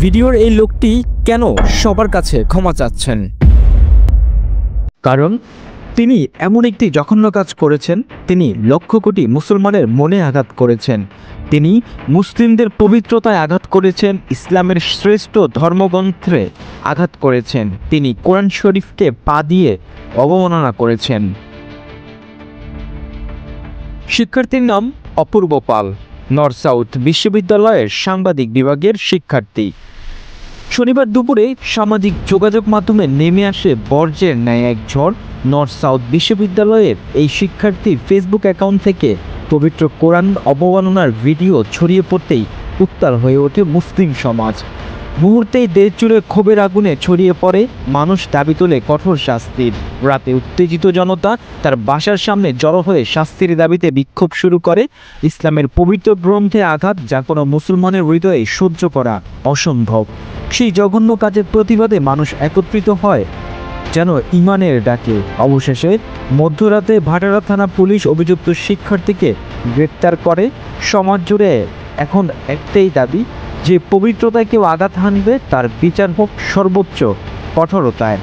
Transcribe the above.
ভিডিওর এই লোকটি কেন সবার কাছে ক্ষমা চাচ্ছেন? কারণ তিনি এমন একটি জঘন্য কাজ করেছেন, তিনি লক্ষ কোটি মুসলমানের মনে আঘাত করেছেন, তিনি মুসলিমদের পবিত্রতায় আঘাত করেছেন, ইসলামের শ্রেষ্ঠ ধর্মগ্রন্থে আঘাত করেছেন, তিনি কোরআন শরীফকে পা দিয়ে অবমাননা করেছেন। শিক্ষার্থীর নাম অপূর্ব পাল, নর্থ সাউথ বিশ্ববিদ্যালয়ের সাংবাদিক বিভাগের শিক্ষার্থী। শনিবার দুপুরে সামাজিক যোগাযোগ মাধ্যমে নেমে আসে বর্জ্যের ন্যায় এক ঝড়। নর্থ সাউথ বিশ্ববিদ্যালয়ের এই শিক্ষার্থীর ফেসবুক অ্যাকাউন্ট থেকে পবিত্র কোরআন অবমাননার ভিডিও ছড়িয়ে পড়তেই উত্তাল হয়ে ওঠে মুসলিম সমাজ। মুহূর্তেই দেশ জুড়ে ক্ষোভের আগুনে ছড়িয়ে পড়ে, মানুষ দাবি তোলে কঠোর শাস্তির। রাতে উত্তেজিত জনতা তার বাসার সামনে জড়ো হয়ে শাস্তির দাবিতে বিক্ষোভ শুরু করে। ইসলামের পবিত্র গ্রন্থে আঘাত যা কোনো মুসলমানের হৃদয়ে সহ্য করা অসম্ভব। সেই জঘন্য কাজের প্রতিবাদে মানুষ একত্রিত হয় যেন ইমানের ডাকে। অবশেষে মধ্যরাতে ভাটারা থানা পুলিশ অভিযুক্ত শিক্ষার্থীকে গ্রেপ্তার করে। সমাজ জুড়ে এখন একটাই দাবি, যে পবিত্রতায় কেউ আঘাত হানবে তার বিচার হোক সর্বোচ্চ কঠোরতায়।